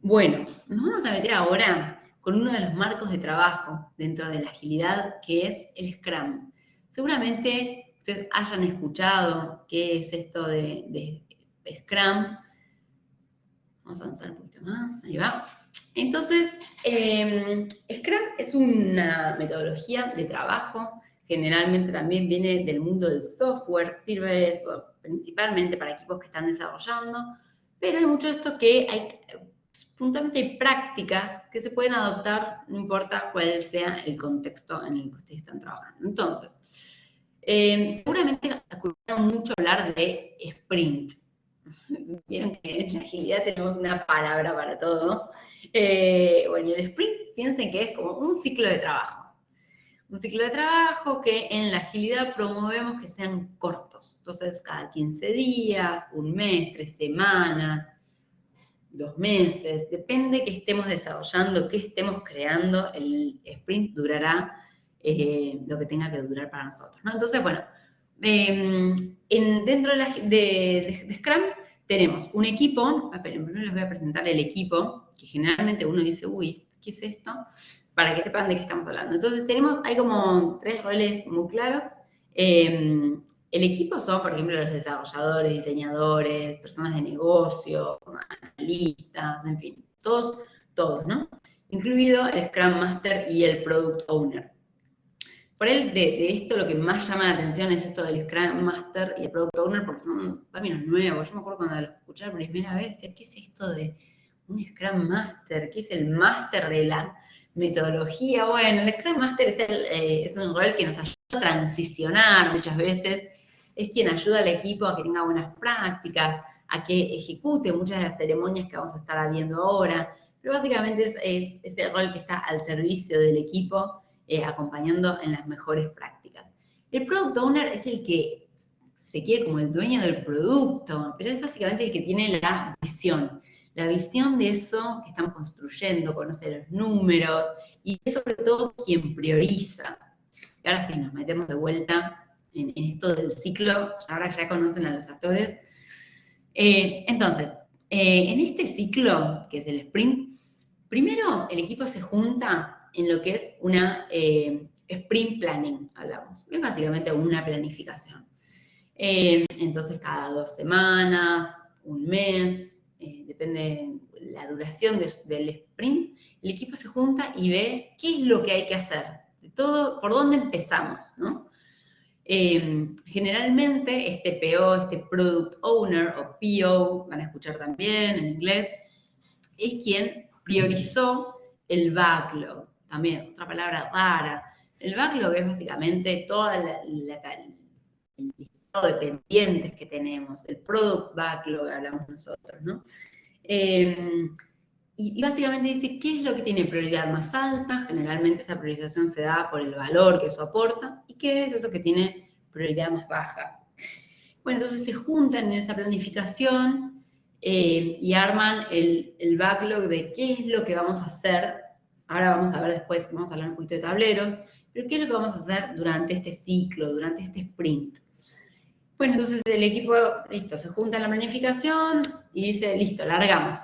Bueno, nos vamos a meter ahora con uno de los marcos de trabajo dentro de la agilidad, que es el Scrum. Seguramente ustedes hayan escuchado qué es esto de Scrum. Vamos a avanzar un poquito más, ahí va. Entonces, Scrum es una metodología de trabajo, generalmente también viene del mundo del software, sirve eso principalmente para equipos que están desarrollando, pero hay mucho de esto que hay, puntualmente hay prácticas que se pueden adoptar, no importa cuál sea el contexto en el que ustedes están trabajando. Entonces, seguramente escucharon mucho hablar de sprint. Vieron que en la agilidad tenemos una palabra para todo. Bueno, el sprint, piensen que es como un ciclo de trabajo. Un ciclo de trabajo que en la agilidad promovemos que sean cortos. Entonces, cada 15 días, un mes, 3 semanas, 2 meses, depende que estemos desarrollando, que estemos creando, el sprint durará lo que tenga que durar para nosotros, ¿no? Entonces, bueno, dentro de Scrum tenemos un equipo, primero les voy a presentar el equipo, que generalmente uno dice, uy, ¿qué es esto? Para que sepan de qué estamos hablando. Entonces hay como 3 roles muy claros. El equipo son, por ejemplo, los desarrolladores, diseñadores, personas de negocio, analistas, en fin, todos, ¿no? Incluido el Scrum Master y el Product Owner. Por él, de esto lo que más llama la atención es esto del Scrum Master y el Product Owner, porque son términos nuevos. Yo me acuerdo cuando lo escuché la primera vez, decía, ¿qué es esto de un Scrum Master? ¿Qué es el Master de la metodología? Bueno, el Scrum Master es un rol que nos ayuda a transicionar muchas veces, es quien ayuda al equipo a que tenga buenas prácticas, a que ejecute muchas de las ceremonias que vamos a estar viendo ahora, pero básicamente es el rol que está al servicio del equipo, acompañando en las mejores prácticas. El Product Owner es el que se quiere como el dueño del producto, pero es básicamente el que tiene la visión de eso que estamos construyendo, conoce los números, y es sobre todo quien prioriza. Y ahora sí, nos metemos de vuelta en esto del ciclo, ahora ya conocen a los actores. Entonces, en este ciclo, que es el sprint, primero el equipo se junta en lo que es una sprint planning, hablamos. Es básicamente una planificación. Entonces, cada 2 semanas, un mes, depende de la duración del sprint, el equipo se junta y ve qué es lo que hay que hacer, de todo, por dónde empezamos, ¿no? Generalmente este PO, este Product Owner o PO, van a escuchar también en inglés, es quien priorizó el backlog. También, otra palabra rara. El backlog es básicamente toda el listado de pendientes que tenemos, el product backlog hablamos nosotros, ¿no? Y básicamente dice qué es lo que tiene prioridad más alta, generalmente esa priorización se da por el valor que eso aporta, y qué es eso que tiene prioridad más baja. Bueno, entonces se juntan en esa planificación y arman el backlog de qué es lo que vamos a hacer. Ahora vamos a ver después, vamos a hablar un poquito de tableros, pero qué es lo que vamos a hacer durante este ciclo, durante este sprint. Bueno, entonces el equipo, listo, se junta en la planificación y dice, listo, largamos.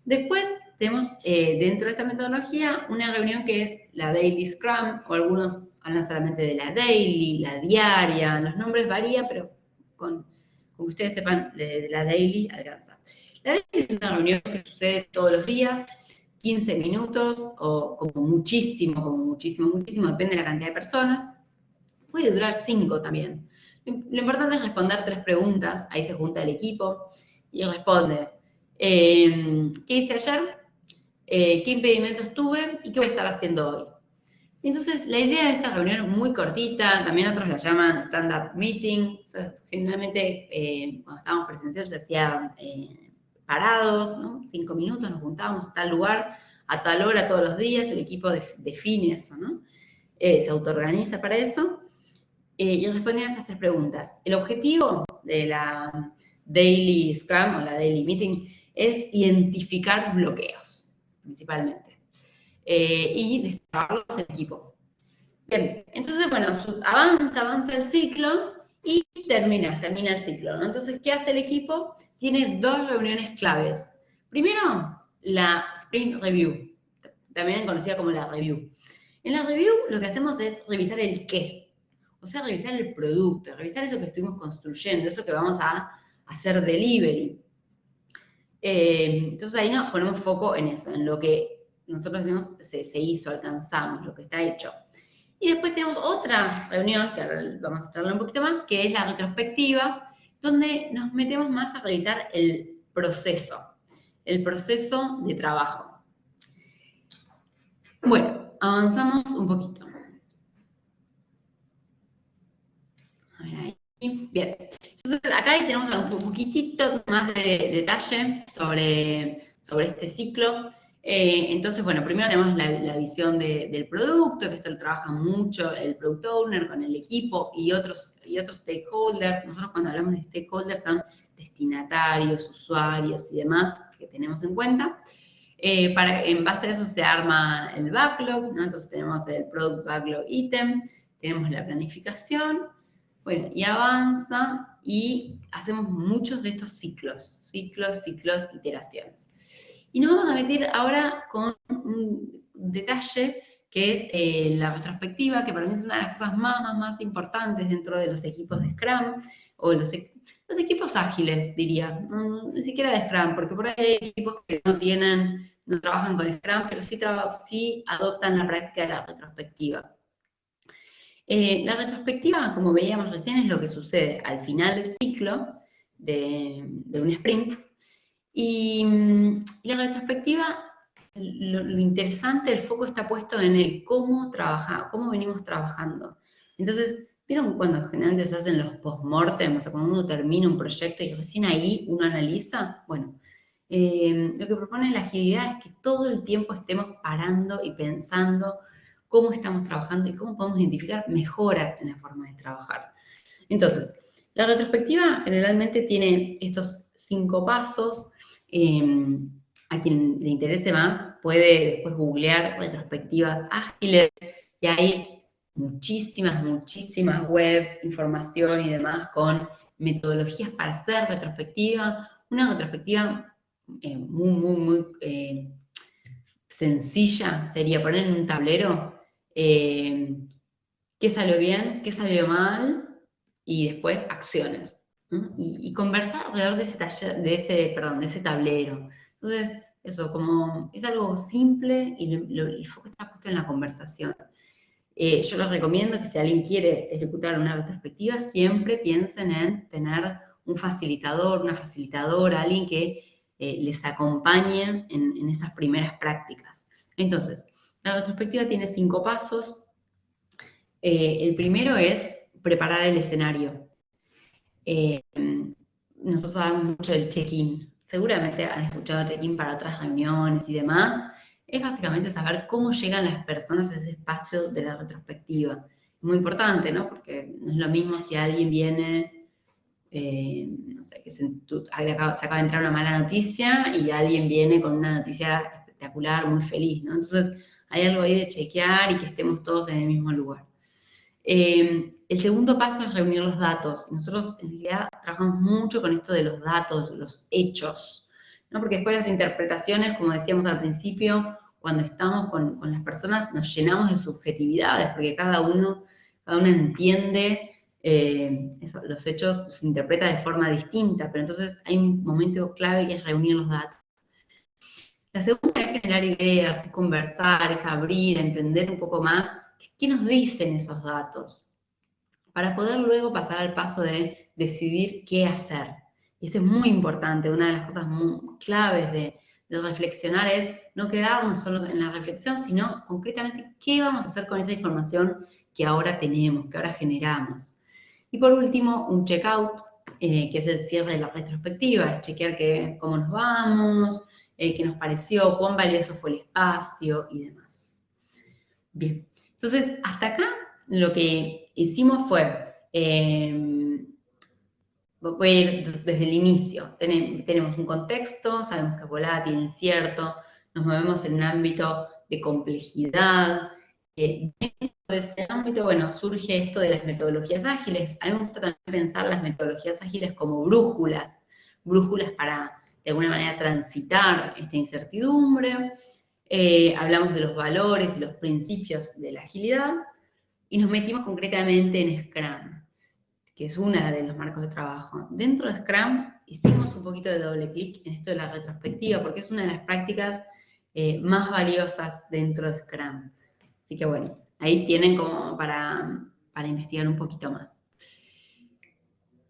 Después tenemos dentro de esta metodología una reunión que es la Daily Scrum, o algunos hablan solamente de la Daily, la diaria, los nombres varían, pero con que ustedes sepan de la Daily alcanza. La Daily es una reunión que sucede todos los días, 15 minutos, o como muchísimo, depende de la cantidad de personas. Puede durar 5 también. Lo importante es responder 3 preguntas, ahí se junta el equipo y responde. ¿Qué hice ayer? ¿Qué impedimentos tuve? ¿Y qué voy a estar haciendo hoy? Entonces, la idea de esta reunión es muy cortita, también otros la llaman stand-up meeting, o sea, generalmente cuando estábamos presenciales se hacía parados, ¿no? 5 minutos, nos juntábamos a tal lugar, a tal hora, todos los días, el equipo define eso, ¿no? Se autoorganiza para eso, y respondían esas 3 preguntas. El objetivo de la Daily Scrum o la Daily Meeting es identificar bloqueos, principalmente, y destrabarlos en equipo. Bien, entonces, bueno, avanza el ciclo y termina el ciclo, ¿no? Entonces, ¿qué hace el equipo? Tiene 2 reuniones claves. Primero, la Sprint Review, también conocida como la Review. En la Review lo que hacemos es revisar el qué, o sea, revisar el producto, revisar eso que estuvimos construyendo, eso que vamos a hacer delivery. Entonces ahí nos ponemos foco en eso, en lo que nosotros decimos se hizo, alcanzamos, lo que está hecho. Y después tenemos otra reunión, que ahora vamos a charlar un poquito más, que es la retrospectiva, donde nos metemos más a revisar el proceso de trabajo. Bueno, avanzamos un poquito. A ver ahí. Bien. Entonces, acá tenemos un poquitito más de detalle sobre este ciclo. Entonces, bueno, primero tenemos la visión del producto, que esto lo trabaja mucho el Product Owner con el equipo y otros stakeholders. Nosotros cuando hablamos de stakeholders son destinatarios, usuarios y demás que tenemos en cuenta. En base a eso se arma el backlog, ¿no? Entonces tenemos el Product Backlog Item, tenemos la planificación, bueno, y avanza y hacemos muchos de estos ciclos, iteraciones. Y nos vamos a meter ahora con un detalle que es la retrospectiva, que para mí es una de las cosas más importantes dentro de los equipos de Scrum, o los equipos ágiles, diría, ni siquiera de Scrum, porque por ahí hay equipos que no trabajan con Scrum, pero sí adoptan la práctica de la retrospectiva. La retrospectiva, como veíamos recién, es lo que sucede al final del ciclo de un sprint. Y la retrospectiva, lo interesante, el foco está puesto en el cómo venimos trabajando. Entonces, ¿vieron cuando generalmente se hacen los post-mortem? O sea, cuando uno termina un proyecto y recién ahí uno analiza. Bueno, lo que propone la agilidad es que todo el tiempo estemos parando y pensando cómo estamos trabajando y cómo podemos identificar mejoras en la forma de trabajar. Entonces, la retrospectiva generalmente tiene estos 5 pasos. A quien le interese más puede después googlear retrospectivas ágiles y hay muchísimas webs, información y demás con metodologías para hacer retrospectiva. Una retrospectiva muy sencilla sería poner en un tablero qué salió bien, qué salió mal y después acciones. Y conversar alrededor de ese tablero. Entonces, eso, como es algo simple y el foco está puesto en la conversación. Yo les recomiendo que si alguien quiere ejecutar una retrospectiva, siempre piensen en tener un facilitador, una facilitadora, alguien que les acompañe en esas primeras prácticas. Entonces, la retrospectiva tiene 5 pasos. El primero es preparar el escenario. Nosotros hablamos mucho del check-in. Seguramente han escuchado check-in para otras reuniones y demás. Es básicamente saber cómo llegan las personas a ese espacio de la retrospectiva. Muy importante, ¿no? Porque no es lo mismo si alguien viene, no sé, que se acaba de entrar una mala noticia y alguien viene con una noticia espectacular, muy feliz, ¿no? Entonces, hay algo ahí de chequear y que estemos todos en el mismo lugar. El segundo paso es reunir los datos. Nosotros en realidad trabajamos mucho con esto de los datos, los hechos, ¿no? Porque después las interpretaciones, como decíamos al principio, cuando estamos con las personas nos llenamos de subjetividades, porque cada uno entiende los hechos, se interpreta de forma distinta, pero entonces hay un momento clave que es reunir los datos. La segunda es generar ideas, es conversar, es abrir, entender un poco más qué nos dicen esos datos, para poder luego pasar al paso de decidir qué hacer. Y esto es muy importante, una de las cosas muy claves de reflexionar es no quedarnos solo en la reflexión, sino concretamente qué vamos a hacer con esa información que ahora tenemos, que ahora generamos. Y por último, un checkout. que es el cierre de la retrospectiva, es chequear cómo nos vamos, qué nos pareció, cuán valioso fue el espacio y demás. Bien, entonces hasta acá lo que hicimos fue, voy a ir desde el inicio, tenemos un contexto, sabemos que es volátil, incierto, nos movemos en un ámbito de complejidad, dentro de ese ámbito, bueno, surge esto de las metodologías ágiles. A mí me gusta también pensar las metodologías ágiles como brújulas, brújulas para, de alguna manera, transitar esta incertidumbre. Hablamos de los valores y los principios de la agilidad, y nos metimos concretamente en Scrum, que es una de los marcos de trabajo. Dentro de Scrum hicimos un poquito de doble clic en esto de la retrospectiva, porque es una de las prácticas más valiosas dentro de Scrum. Así que bueno, ahí tienen como para investigar un poquito más.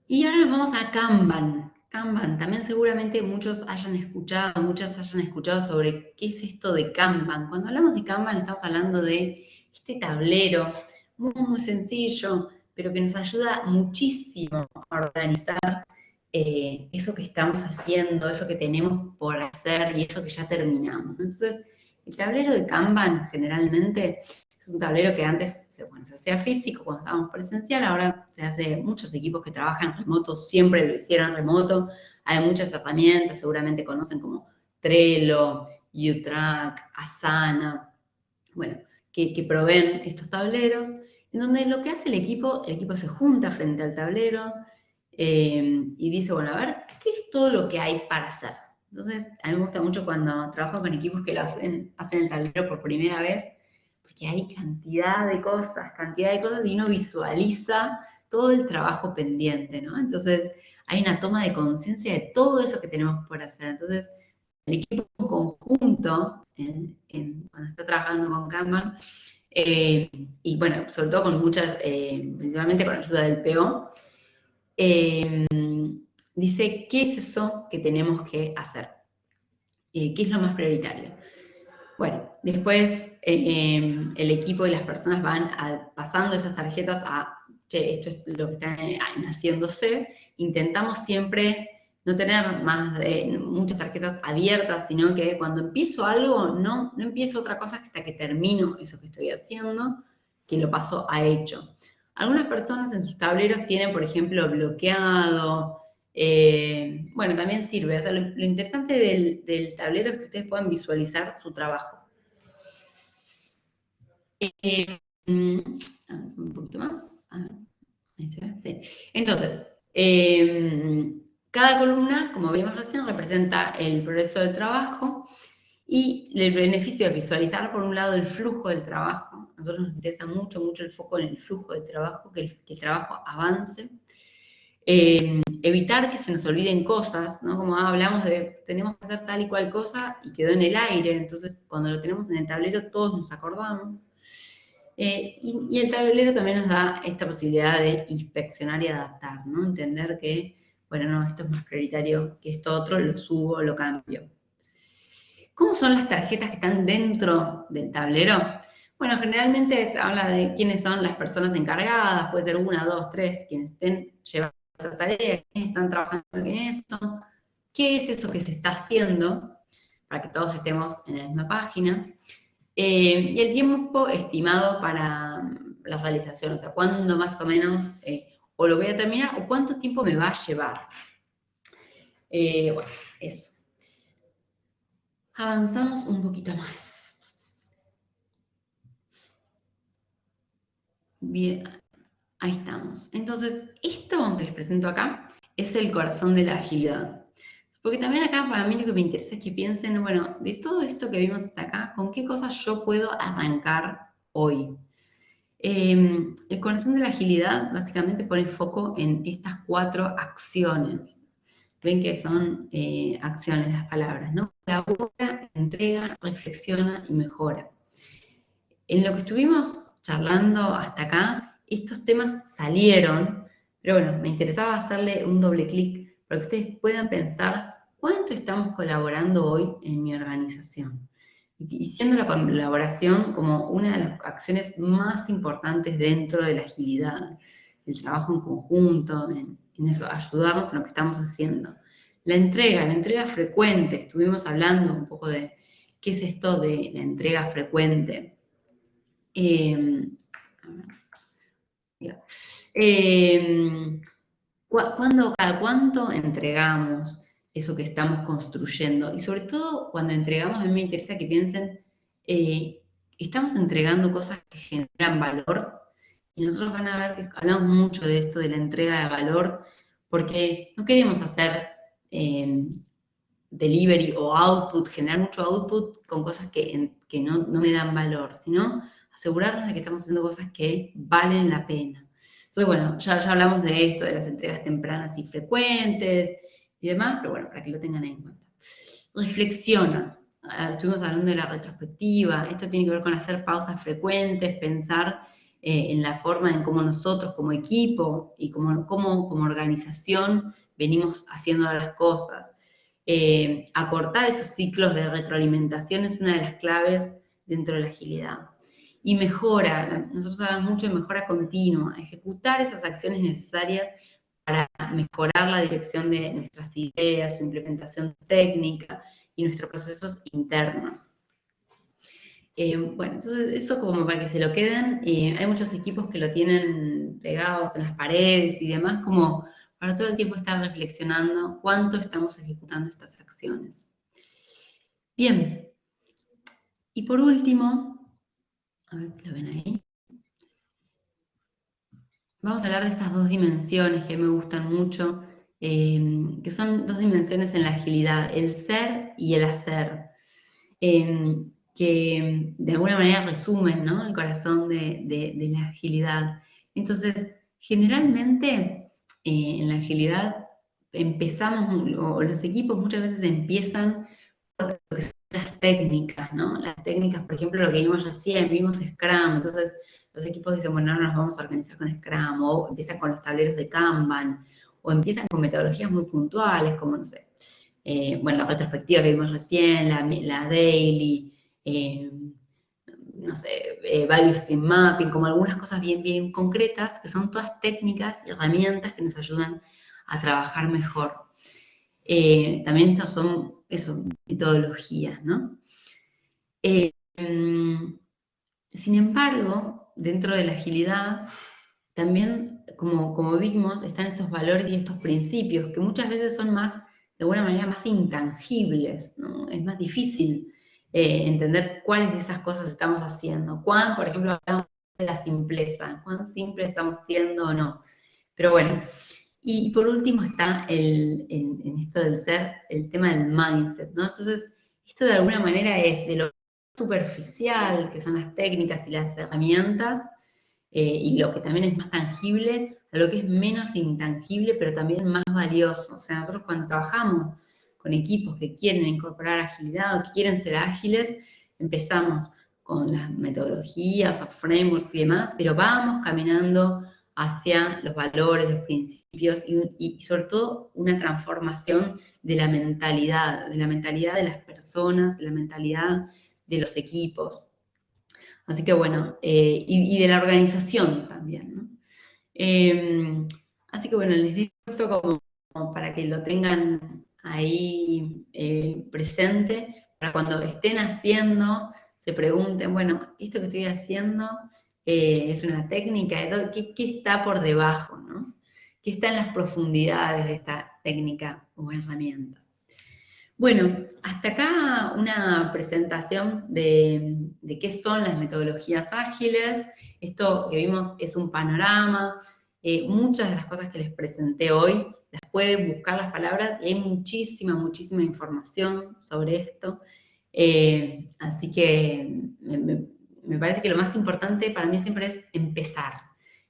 Y ahora nos vamos a Kanban. Kanban, también seguramente muchas hayan escuchado sobre qué es esto de Kanban. Cuando hablamos de Kanban estamos hablando de este tablero muy, muy sencillo, pero que nos ayuda muchísimo a organizar eso que estamos haciendo, eso que tenemos por hacer y eso que ya terminamos. Entonces, el tablero de Kanban generalmente es un tablero que antes se hacía físico cuando estábamos presencial, ahora se hace, muchos equipos que trabajan remoto siempre lo hicieron remoto, hay muchas herramientas, seguramente conocen como Trello, U-Track, Asana, bueno, que proveen estos tableros, en donde lo que hace el equipo se junta frente al tablero y dice, bueno, a ver, ¿qué es todo lo que hay para hacer? Entonces, a mí me gusta mucho cuando trabajo con equipos que hacen el tablero por primera vez, porque hay cantidad de cosas, y uno visualiza todo el trabajo pendiente, ¿no? Entonces, hay una toma de conciencia de todo eso que tenemos por hacer. Entonces, el equipo en conjunto, cuando está trabajando con Kanban, y bueno, sobre todo con muchas, principalmente con la ayuda del PO, dice qué es eso que tenemos que hacer, qué es lo más prioritario. Bueno, después el equipo y las personas van pasando esas tarjetas a, che, esto es lo que está haciéndose. Intentamos siempre no tener muchas tarjetas abiertas, sino que cuando empiezo algo, no empiezo otra cosa hasta que termino eso que estoy haciendo, que lo paso a hecho. Algunas personas en sus tableros tienen, por ejemplo, bloqueado. Bueno, también sirve. O sea, lo interesante del tablero es que ustedes puedan visualizar su trabajo. Un poquito más. A ver, ahí se ve. Sí. Entonces, cada columna, como vimos recién, representa el progreso del trabajo y el beneficio de visualizar, por un lado, el flujo del trabajo. A nosotros nos interesa mucho, mucho el foco en el flujo del trabajo, que el trabajo avance. Evitar que se nos olviden cosas, ¿no? Como hablamos de tenemos que hacer tal y cual cosa y quedó en el aire, entonces cuando lo tenemos en el tablero todos nos acordamos. Y el tablero también nos da esta posibilidad de inspeccionar y adaptar, ¿no? Entender que, bueno, no, esto es más prioritario que esto otro, lo subo, lo cambio. ¿Cómo son las tarjetas que están dentro del tablero? Bueno, generalmente se habla de quiénes son las personas encargadas, puede ser una, dos, tres, quienes estén llevando esa tarea, quiénes están trabajando en eso, qué es eso que se está haciendo, para que todos estemos en la misma página, y el tiempo estimado para la realización, o sea, cuándo más o menos o lo voy a terminar o cuánto tiempo me va a llevar. Bueno, eso. Avanzamos un poquito más. Bien, ahí estamos. Entonces, esto que les presento acá es el corazón de la agilidad. Porque también acá para mí lo que me interesa es que piensen, bueno, de todo esto que vimos hasta acá, ¿con qué cosas yo puedo arrancar hoy? El corazón de la agilidad básicamente pone foco en estas 4 acciones. Ven que son acciones las palabras, ¿no? Colabora, entrega, reflexiona y mejora. En lo que estuvimos charlando hasta acá, estos temas salieron, pero bueno, me interesaba hacerle un doble clic para que ustedes puedan pensar cuánto estamos colaborando hoy en mi organización. Y siendo la colaboración como una de las acciones más importantes dentro de la agilidad, el trabajo en conjunto, eso, ayudarnos en lo que estamos haciendo. La entrega frecuente, estuvimos hablando un poco de qué es esto de la entrega frecuente. ¿Cada cuánto entregamos eso que estamos construyendo? Y sobre todo, cuando entregamos, a mí me interesa que piensen, ¿estamos entregando cosas que generan valor? Y nosotros van a ver que hablamos mucho de esto, de la entrega de valor, porque no queremos hacer delivery o output, generar mucho output con cosas que no me dan valor, sino asegurarnos de que estamos haciendo cosas que valen la pena. Entonces, bueno, ya hablamos de esto, de las entregas tempranas y frecuentes y demás, pero bueno, para que lo tengan en cuenta. Reflexiona. Estuvimos hablando de la retrospectiva. Esto tiene que ver con hacer pausas frecuentes, pensar en la forma en cómo nosotros como equipo y como organización venimos haciendo las cosas. Acortar esos ciclos de retroalimentación es una de las claves dentro de la agilidad. Y mejora, nosotros hablamos mucho de mejora continua, ejecutar esas acciones necesarias para mejorar la dirección de nuestras ideas, su implementación técnica y nuestros procesos internos. Bueno, entonces eso como para que se lo queden, hay muchos equipos que lo tienen pegados en las paredes y demás, como para todo el tiempo estar reflexionando cuánto estamos ejecutando estas acciones. Bien, y por último, a ver si lo ven ahí, vamos a hablar de estas dos dimensiones que me gustan mucho, que son dos dimensiones en la agilidad, el ser y el hacer, que de alguna manera resumen, ¿no?, el corazón de la agilidad. Entonces, generalmente en la agilidad empezamos, o los equipos muchas veces empiezan por lo que son las técnicas, ¿no? Las técnicas, por ejemplo, lo que vimos recién, vimos Scrum, entonces los equipos dicen, bueno, ahora nos vamos a organizar con Scrum, o empiezan con los tableros de Kanban, o empiezan con metodologías muy puntuales, como, no sé, bueno, la retrospectiva que vimos recién, la daily, no sé, value stream mapping, como algunas cosas bien concretas, que son todas técnicas y herramientas que nos ayudan a trabajar mejor. También estas son, metodologías, ¿no? Sin embargo, dentro de la agilidad, también, como vimos, están estos valores y estos principios que muchas veces son más, de alguna manera, más intangibles, ¿no? Es más difícil entender cuáles de esas cosas estamos haciendo. Por ejemplo, hablamos de la simpleza, cuán simple estamos siendo o no. Pero bueno, y por último está en esto del ser, el tema del mindset, ¿no? Entonces, esto de alguna manera es de lo superficial, que son las técnicas y las herramientas, y lo que también es más tangible, a lo que es menos intangible, pero también más valioso. O sea, nosotros cuando trabajamos con equipos que quieren incorporar agilidad o que quieren ser ágiles, empezamos con las metodologías o frameworks y demás, pero vamos caminando hacia los valores, los principios y sobre todo una transformación de la mentalidad de las personas, de la mentalidad de los equipos. Así que bueno, y de la organización también, ¿no? Así que bueno, les dejo esto como para que lo tengan ahí presente, para cuando estén haciendo, se pregunten, bueno, esto que estoy haciendo es una técnica, ¿qué está por debajo, ¿no? ¿Qué está en las profundidades de esta técnica o herramienta? Bueno, hasta acá una presentación de qué son las metodologías ágiles. Esto que vimos es un panorama. Muchas de las cosas que les presenté hoy las pueden buscar las palabras y hay muchísima información sobre esto. Así que me parece que lo más importante para mí siempre es empezar.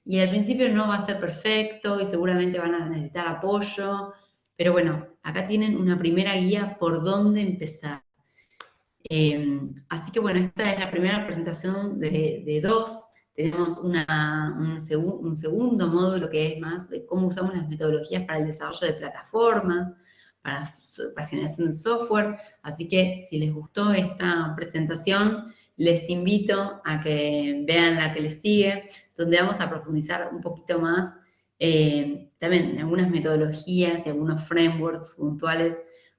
Y al principio no va a ser perfecto y seguramente van a necesitar apoyo, pero bueno, acá tienen una primera guía por dónde empezar. Así que bueno, esta es la primera presentación de dos. Tenemos un segundo módulo que es más de cómo usamos las metodologías para el desarrollo de plataformas, para generación de software. Así que si les gustó esta presentación, les invito a que vean la que les sigue, donde vamos a profundizar un poquito más también algunas metodologías y algunos frameworks puntuales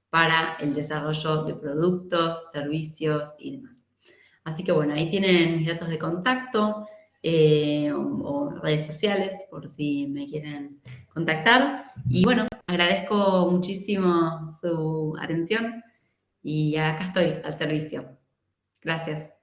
para el desarrollo de productos, servicios y demás. Así que bueno, ahí tienen mis datos de contacto o redes sociales por si me quieren contactar. Y bueno, agradezco muchísimo su atención y acá estoy al servicio. Gracias.